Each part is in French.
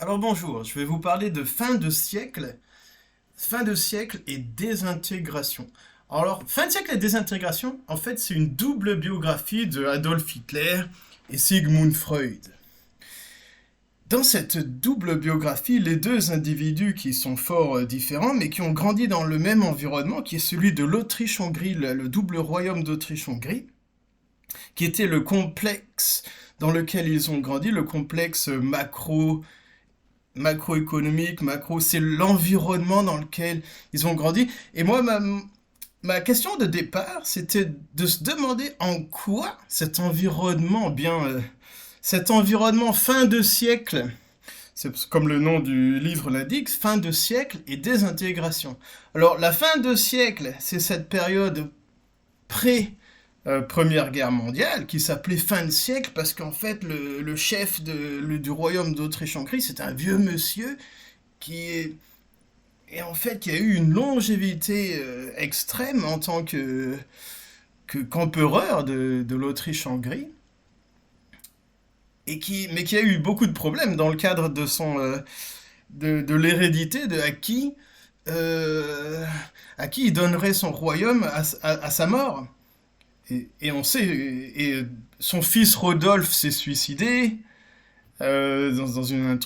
Alors bonjour, je vais vous parler de fin de siècle et désintégration. Alors, fin de siècle et désintégration, en fait, c'est une double biographie de Adolf Hitler et Sigmund Freud. Dans cette double biographie, les deux individus qui sont fort différents, mais qui ont grandi dans le même environnement, qui est celui de l'Autriche-Hongrie, le double royaume d'Autriche-Hongrie, qui était le complexe dans lequel ils ont grandi, le complexe macroéconomique, c'est l'environnement dans lequel ils ont grandi. Et moi, ma question de départ, c'était de se demander en quoi cet environnement fin de siècle, c'est comme le nom du livre l'indique, fin de siècle et désintégration. Alors, la fin de siècle, c'est cette période pré Première Guerre mondiale, qui s'appelait fin de siècle, parce qu'en fait, le chef du royaume d'Autriche-Hongrie, c'est un vieux monsieur qui qui a eu une longévité extrême en tant qu'empereur de l'Autriche-Hongrie, mais qui a eu beaucoup de problèmes dans le cadre de l'hérédité, à qui il donnerait son royaume à sa mort. Et on sait, et son fils Rodolphe s'est suicidé dans une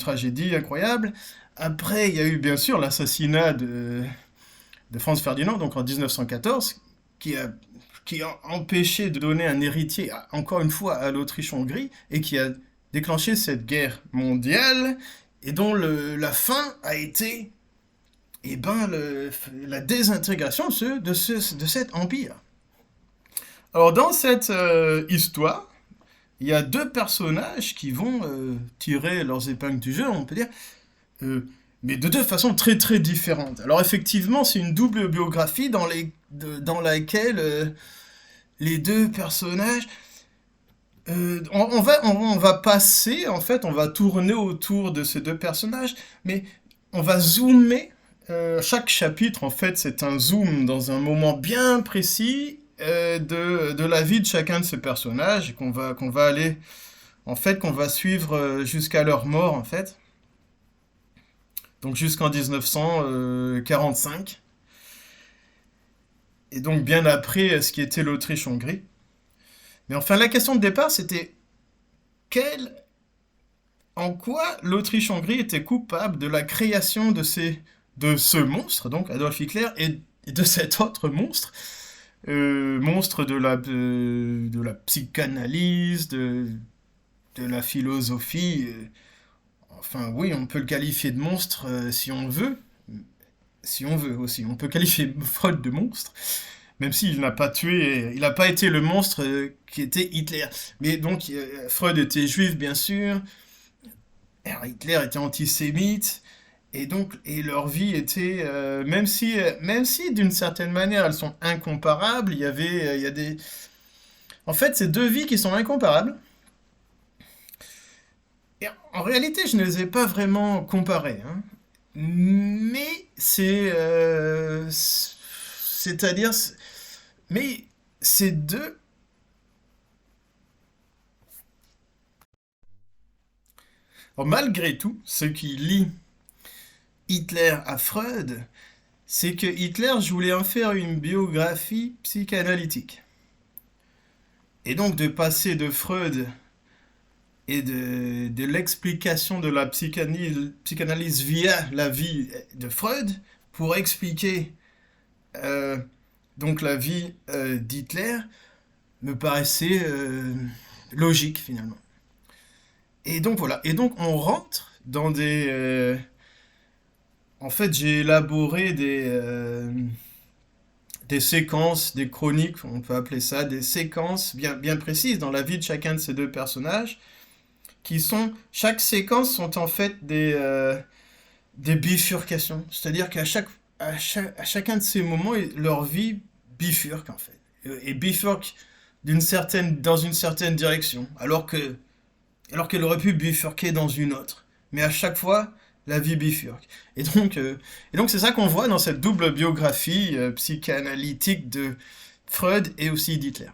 tragédie incroyable. Après, il y a eu bien sûr l'assassinat de Franz Ferdinand, donc en 1914, qui a empêché de donner un héritier, encore une fois, à l'Autriche-Hongrie, et qui a déclenché cette guerre mondiale, et dont la fin a été la désintégration de cet empire. Alors dans cette histoire, il y a deux personnages qui vont tirer leurs épingles du jeu, on peut dire, euh, mais de deux façons très très différentes. Alors effectivement, c'est une double biographie dans laquelle les deux personnages, on va passer, en fait, on va tourner autour de ces deux personnages, mais on va zoomer. Chaque chapitre, en fait, c'est un zoom dans un moment bien précis de la vie de chacun de ces personnages et qu'on va aller, en fait, qu'on va suivre jusqu'à leur mort, en fait. Donc jusqu'en 1945. Et donc bien après ce qui était l'Autriche-Hongrie. Mais enfin, la question de départ, c'était quel, en quoi l'Autriche-Hongrie était coupable de la création de ce monstre, donc Adolf Hitler, et de cet autre monstre, monstre de la psychanalyse, de la philosophie. Enfin, oui, on peut le qualifier de monstre si on veut. Si on veut aussi. On peut qualifier Freud de monstre, même s'il n'a pas tué, il n'a pas été le monstre qui était Hitler. Mais donc, Freud était juif, bien sûr. Alors, Hitler était antisémite. Et donc, et leur vie était, même si d'une certaine manière elles sont incomparables, il y a des, en fait, c'est deux vies qui sont incomparables. Et en réalité, je ne les ai pas vraiment comparées, hein. Mais c'est-à-dire, mais ces deux, alors, malgré tout, ce qui lie Hitler à Freud, c'est que Hitler voulait en faire une biographie psychanalytique. Et donc de passer de Freud et de l'explication de la psychanalyse via la vie de Freud pour expliquer euh, donc la vie d'Hitler me paraissait logique finalement. Et donc voilà. Et donc on rentre dans en fait, j'ai élaboré des séquences, des chroniques, on peut appeler ça, des séquences bien précises dans la vie de chacun de ces deux personnages, chaque séquence sont en fait des bifurcations. C'est-à-dire à chacun de ces moments, leur vie bifurque en fait. Et bifurque dans une certaine direction, alors qu'elle aurait pu bifurquer dans une autre. Mais à chaque fois, la vie bifurque. Et donc c'est ça qu'on voit dans cette double biographie psychanalytique de Freud et aussi d'Hitler.